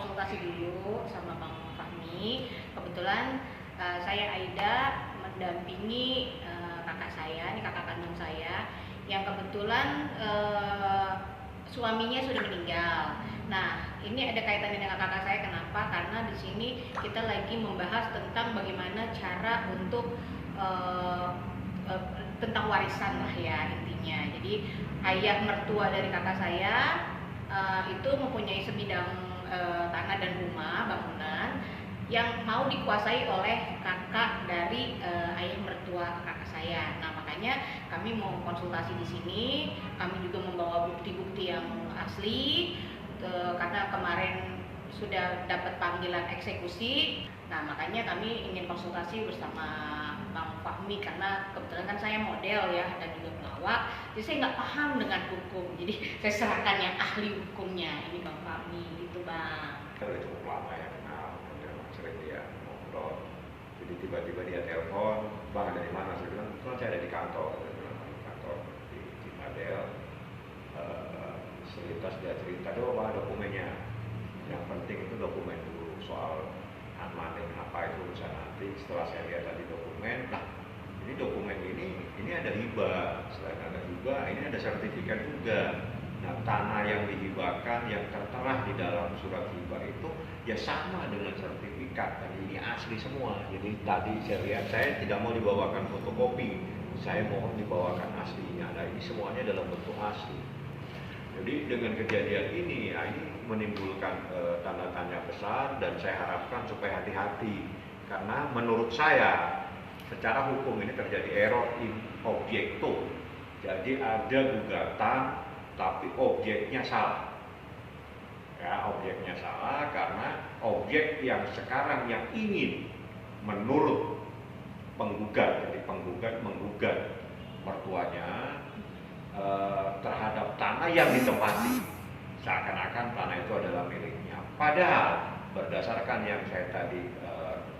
konsultasi dulu sama Bang Fahmi. Kebetulan saya Aida mendampingi kakak saya, ini kakak kandung saya, yang kebetulan suaminya sudah meninggal. Nah, ini ada kaitannya dengan kakak saya. Kenapa? Karena di sini kita lagi membahas tentang bagaimana cara untuk tentang warisan lah ya intinya. Jadi ayah mertua dari kakak saya itu mempunyai sebidang tanah dan rumah bangunan yang mau dikuasai oleh kakak dari ayah mertua kakak saya. Nah, makanya kami mau konsultasi di sini. Kami juga membawa bukti-bukti yang asli karena kemarin sudah dapat panggilan eksekusi. Nah, makanya kami ingin konsultasi bersama Bang Fahmi karena kebetulan kan saya model ya dan juga pelawak. Jadi saya nggak paham dengan hukum. Jadi saya serahkan yang ahli hukumnya, ini Bang Fahmi gitu Bang. Kalau cukup lama ya kenal, dan sering dia ngobrol. Jadi tiba-tiba dia telepon, Bang ada di mana? Saya bilang, kebetulan saya ada di kantor. Saya bilang di kantor di Madel. Selintas dia cerita, Bang dokumennya. Yang penting itu dokumen dulu soal amanin apa itu urusan nanti. Setelah saya lihat tadi dokumen, nah ini dokumen ini ada hibah. Selain ada hibah, ini ada sertifikat juga. Nah, tanah yang dihibahkan yang tertera di dalam surat hibah itu ya sama dengan sertifikat dan ini asli semua. Jadi tadi saya lihat, saya tidak mau dibawakan fotokopi, saya mohon dibawakan aslinya. Nah, ini semuanya dalam bentuk asli. Jadi dengan kejadian ini, ini menimbulkan tanda tanya besar dan saya harapkan supaya hati-hati karena menurut saya secara hukum ini terjadi error in objecto. Jadi ada gugatan tapi objeknya salah. Ya, objeknya salah karena objek yang sekarang yang ingin menurut penggugat, jadi penggugat menggugat mertuanya terhadap tanah yang ditempati, seakan-akan tanah itu adalah miliknya. Padahal berdasarkan yang saya tadi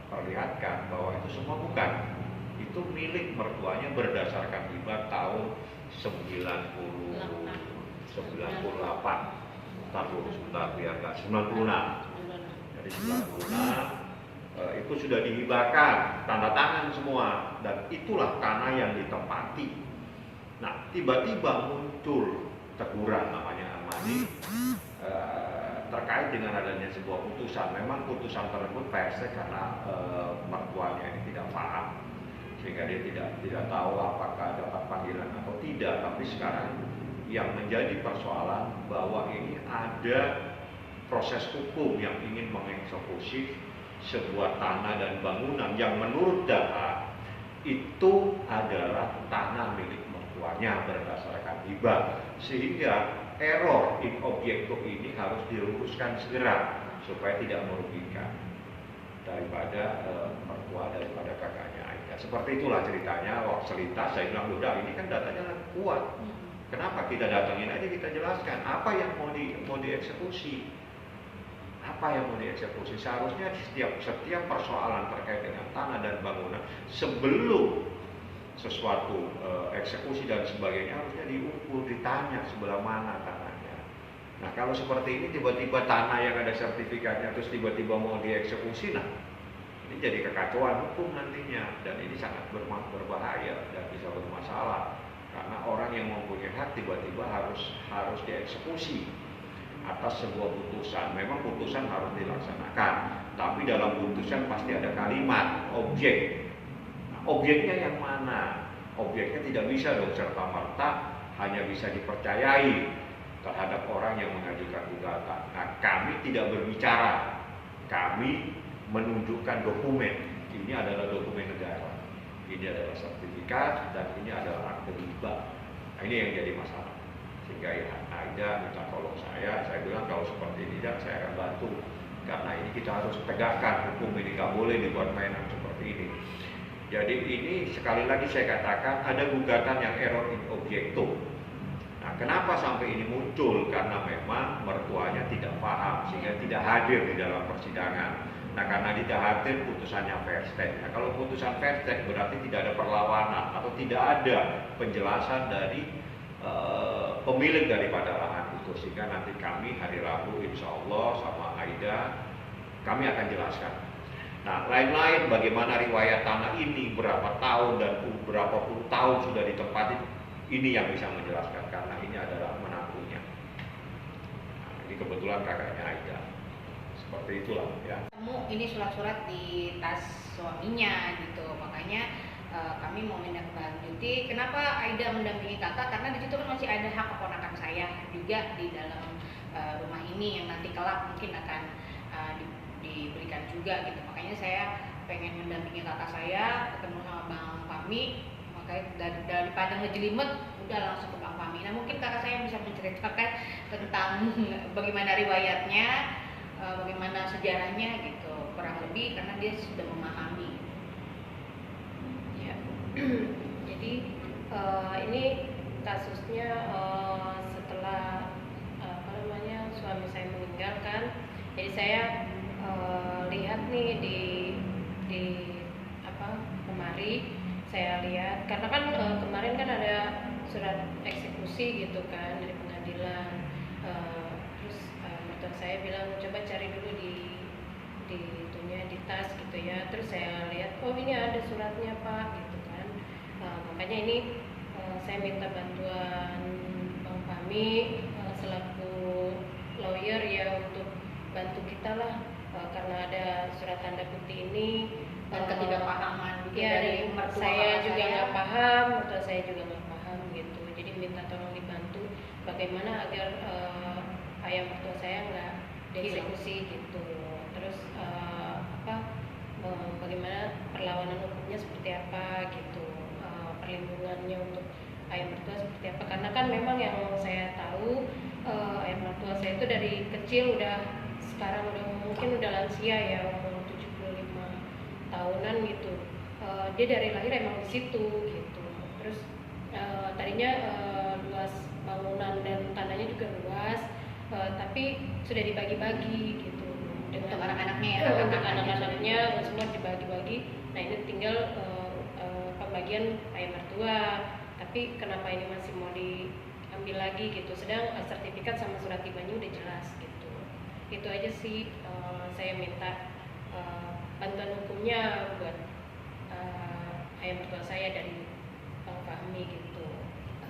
perlihatkan bahwa itu semua bukan. Itu milik mertuanya berdasarkan hibah tahun 98. Sebentar biar nggak 96. Jadi 96 itu sudah dihibahkan, tanda tangan semua, dan itulah tanah yang ditempati. Nah, tiba-tiba muncul teguran namanya amani terkait dengan adanya sebuah putusan. Memang putusan tersebut persek karena mertuanya ini tidak paham, sehingga dia tidak tahu apakah dapat panggilan atau tidak. Tapi sekarang yang menjadi persoalan bahwa ini ada proses hukum yang ingin mengeksekusi sebuah tanah dan bangunan yang menurut data itu adalah tanah milik mertuanya berdasarkan hibah, sehingga error in objecto ini harus diluruskan segera supaya tidak merugikan daripada mertua daripada kakaknya Aida. Seperti itulah ceritanya. Selintas saya bilang, udah ini kan datanya kuat. Kenapa kita datangin aja, kita jelaskan apa yang mau dieksekusi, apa yang mau dieksekusi. Seharusnya setiap persoalan terkait dengan tanah dan bangunan sebelum sesuatu eksekusi dan sebagainya harusnya diukur, ditanya sebelah mana tanahnya. Nah, kalau seperti ini tiba-tiba tanah yang ada sertifikatnya terus tiba-tiba mau dieksekusi, nah ini jadi kekacauan hukum nantinya dan ini sangat berbahaya dan bisa bermasalah. Karena orang yang mempunyai hak tiba-tiba harus dieksekusi atas sebuah putusan. Memang putusan harus dilaksanakan, tapi dalam putusan pasti ada kalimat objek. Nah, objeknya yang mana? Objeknya tidak bisa dong serta-merta hanya bisa dipercayai terhadap orang yang mengajukan gugatan. Nah, kami tidak berbicara, kami menunjukkan dokumen. Ini adalah dokumen negara, ini adalah sertifikat, dan ini adalah akte hibah. Nah, ini yang jadi masalah. Sehingga ya Aida minta tolong saya bilang kalau seperti ini saya akan bantu. Karena ini kita harus tegakkan hukum ini, nggak boleh dibuat mainan seperti ini. Jadi ini sekali lagi saya katakan ada gugatan yang error in objecto. Nah, kenapa sampai ini muncul? Karena memang mertuanya tidak paham sehingga tidak hadir di dalam persidangan. Nah, karena tidak hadir putusannya fair stake. Nah, kalau putusan fair stake berarti tidak ada perlawanan atau tidak ada penjelasan dari pemilik daripada lahan itu, sehingga nanti kami hari Rabu insya Allah sama Aida, kami akan jelaskan. Nah, lain-lain bagaimana riwayat tanah ini, berapa tahun dan berapa puluh tahun sudah ditempati, ini yang bisa menjelaskan karena ini adalah menantunya. Nah, ini kebetulan kakaknya Aida. Seperti itulah ya. Ini surat-surat di tas suaminya gitu, makanya kami mau menindaklanjuti. Kenapa Aida mendampingi kakak? Karena di situ kan masih ada hak keponakan saya juga di dalam rumah ini yang nanti kelak mungkin akan diberikan juga gitu. Makanya saya pengen mendampingi kakak saya ketemu sama Bang Fahmi, makanya daripada ngejelimet udah langsung ke Bang Fahmi. Nah mungkin kakak saya bisa menceritakan tentang bagaimana riwayatnya, bagaimana sejarahnya gitu, kurang lebih karena dia sudah memahami ya. Jadi ini kasusnya setelah suami saya meninggalkan, jadi saya lihat nih di kemari saya lihat karena kan kemarin kan ada surat eksekusi gitu kan dari pengadilan. Terus mertua saya bilang coba cari dulu di di tas gitu ya. Terus saya lihat oh ini ada suratnya Pak gitu kan. Makanya ini saya minta bantuan Bang Fahmi selaku lawyer ya untuk bantu kita lah karena ada surat tanda bukti ini dan ketidakpahaman gitu ya, dari mertua saya juga saya. nggak paham, mertua saya juga nggak paham gitu. Jadi minta tolong dibantu bagaimana agar ayah mertua saya nggak dieksekusi gitu. Terus bagaimana perlawanan hukumnya seperti apa gitu, perlindungannya untuk ayah mertua seperti apa, karena kan memang yang saya tahu ayah mertua saya itu dari kecil sekarang mungkin udah lansia ya, umur 75 tahunan gitu. Dia dari lahir emang di situ gitu. Terus tadinya luas bangunan dan tanahnya juga luas, tapi sudah dibagi-bagi gitu dengan Untuk anak-anaknya ya, untuk anak-anaknya semua dibagi-bagi. Nah ini tinggal pembagian ayah mertua, tapi kenapa ini masih mau diambil lagi gitu, sedang sertifikat sama surat timahnya udah jelas gitu. Itu aja sih, saya minta bantuan hukumnya buat ayah mertua saya dari Bang Fahmi gitu.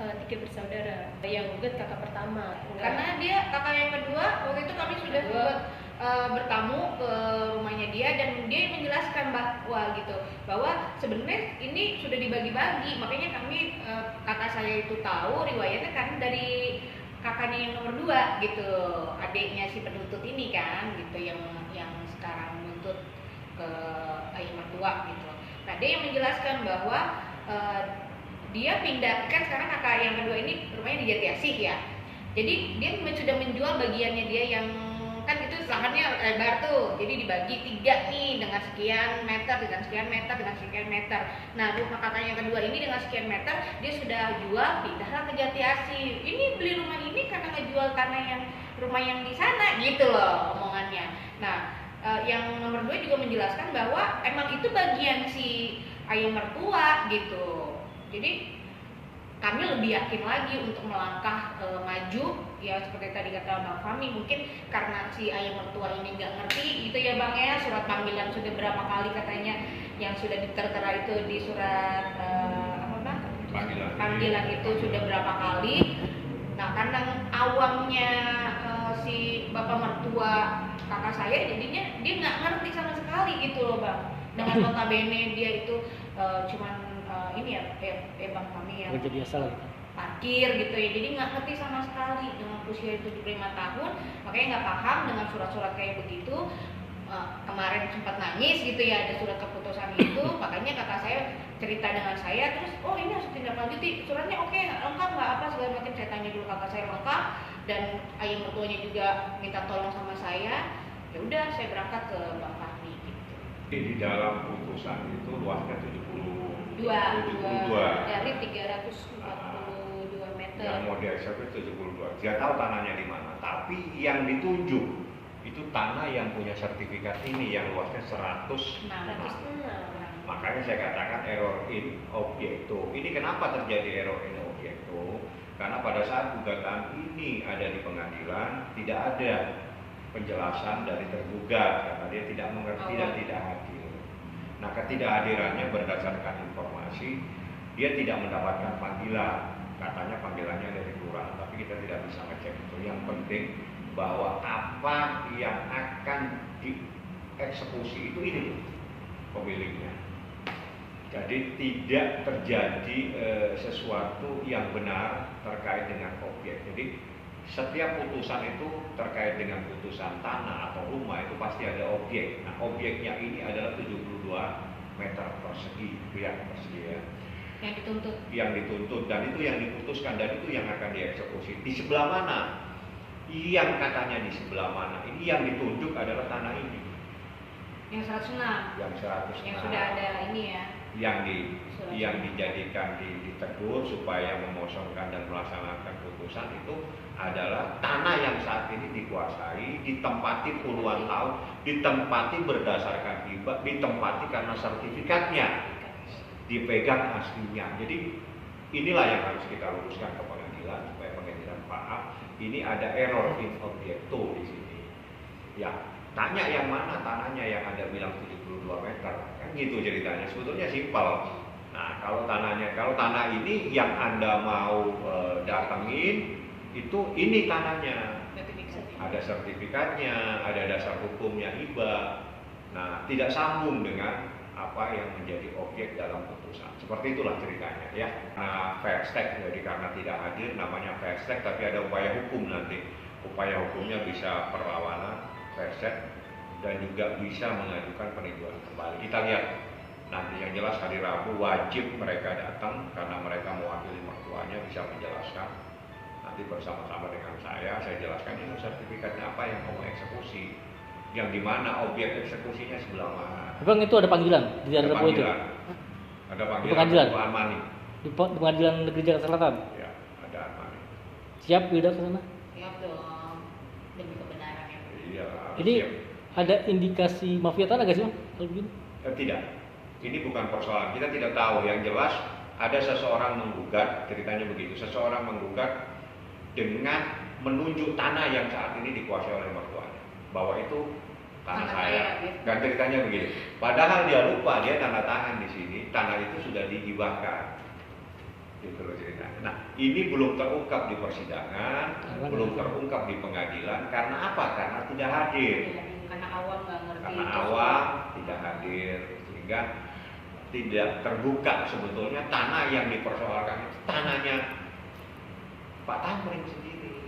3 bersaudara, yang gugat kakak pertama Karena dia kakak yang kedua, waktu itu kami sudah bertamu ke rumahnya dia dan dia menjelaskan bahwa sebenarnya ini sudah dibagi-bagi, makanya kami kakak saya itu tahu riwayatnya karena dari kakaknya yang nomor 2 gitu, adiknya si penuntut ini kan gitu, yang sekarang menuntut ke ayah mertua gitu. Nah dia yang menjelaskan bahwa dia pindah kan, sekarang kakak yang kedua ini rumahnya di Jatiasih ya, jadi dia sudah menjual bagiannya dia yang kan itu lahannya lebar tuh, jadi dibagi 3 nih dengan sekian meter, dengan sekian meter, dengan sekian meter. Nah rumah kakak yang kedua ini dengan sekian meter dia sudah jual, pindahlah ke Jatiasih. Ini beli rumah ini karena ngejual tanah yang rumah yang di sana gitu loh omongannya. Nah yang nomor 2 juga menjelaskan bahwa emang itu bagian si ayah mertua gitu. Jadi kami lebih yakin lagi untuk melangkah maju ya, seperti tadi kata Bang Fahmi, mungkin karena si ayah mertua ini nggak ngerti gitu ya Bang ya, surat panggilan sudah berapa kali katanya yang sudah ditertera itu di surat panggilan itu sudah berapa kali. Nah karena awamnya si bapak mertua kakak saya, jadinya dia nggak ngerti sama sekali gitu loh Bang, dengan notabene dia itu cuman ini ya Bang Fahmi yang jadi asal parkir gitu ya, jadi nggak ngerti sama sekali dengan usia 75 tahun, makanya nggak paham dengan surat-surat kayak begitu. Kemarin sempat nangis gitu ya, ada surat keputusan itu, makanya kakak saya cerita dengan saya, terus oh ini harus tindak lanjuti, suratnya oke, lengkap nggak apa segala macam, saya tanya dulu kakak saya lengkap, dan ayah mertuanya juga minta tolong sama saya, ya udah saya berangkat ke Bang Fahmi gitu. Di dalam putusan itu luasnya 72 dari 342 meter. Yang mau dieksekusi 72. Dia tahu tanahnya di mana, tapi yang ditunjuk itu tanah yang punya sertifikat ini yang luasnya 106. Makanya saya katakan error in objecto. Ini kenapa terjadi error in objecto? Karena pada saat gugatan ini ada di pengadilan tidak ada penjelasan dari tergugat karena dia tidak mengerti dan tidak hadir. Nah, ketidakhadirannya berdasarkan informasi, dia tidak mendapatkan panggilan. Katanya panggilannya dari kelurahan, tapi kita tidak bisa ngecek itu. Yang penting bahwa apa yang akan dieksekusi itu ini pemiliknya. Jadi tidak terjadi sesuatu yang benar terkait dengan objek. Jadi setiap putusan itu terkait dengan putusan tanah atau rumah itu pasti ada objek. Nah, objeknya ini adalah 72 meter persegi, ya. Yang dituntut dan itu yang diputuskan dan itu yang akan dieksekusi. Di sebelah mana? Yang katanya di sebelah mana? Ini yang ditunjuk adalah tanah ini. Yang 106. Yang 106. Yang sudah ada ini ya. Yang dijadikan ditegur supaya memosongkan dan melaksanakan putusan itu adalah tanah yang saat ini dikuasai, ditempati puluhan tahun, ditempati berdasarkan hibah, ditempati karena sertifikatnya dipegang aslinya. Jadi inilah yang harus kita luruskan ke pengadilan supaya pengadilan paham ini ada error in objecto di sini. Ya, tanya yang mana tanahnya yang Anda bilang 72 meter, kan gitu ceritanya. Sebetulnya simpel. Nah, kalau tanah ini yang Anda mau datengin itu ini tanahnya. Ada sertifikatnya, ada dasar hukumnya hibah. Nah, tidak sambung dengan apa yang menjadi objek dalam putusan. Seperti itulah ceritanya ya. Nah, fair stake, jadi karena tidak hadir namanya fair stake, tapi ada upaya hukum nanti. Upaya hukumnya bisa perlawanan fair stake dan juga bisa mengajukan peninjauan kembali. Kita lihat nanti, yang jelas hari Rabu wajib mereka datang karena mereka mewakili mertuanya, bisa menjelaskan. Nanti bersama-sama dengan saya jelaskan ini sertifikatnya apa yang mau eksekusi, yang dimana objek eksekusinya sebelah mana. Bang, itu ada panggilan di daerah Rabu itu? Ada panggilan. Pengadilan? Di Armani. Di Pengadilan Negeri Jakarta Selatan? Ya, ada Armani. Siap Wilda ke sana? Siap dong, demi kebenarannya. Iya. Ini siap. ada indikasi mafia tanah gak sih Bang? Kalau begini? Tidak. Ini bukan persoalan. Kita tidak tahu. Yang jelas ada seseorang menggugat, ceritanya begitu. Seseorang menggugat dengan menunjuk tanah yang saat ini dikuasai oleh mertuanya, bahwa itu tanah saya. Dan ceritanya begini. Padahal dia lupa, dia tanda tangan di sini, tanah itu sudah dihibahkan. Gitu loh ceritanya. Nah, ini belum terungkap di persidangan, belum terungkap di pengadilan. Karena apa? Karena tidak hadir. Karena awam nggak ngerti. Karena awam tidak hadir, sehingga tidak terbuka sebetulnya tanah yang dipersoalkan itu tanahnya Pak Tamrin sendiri.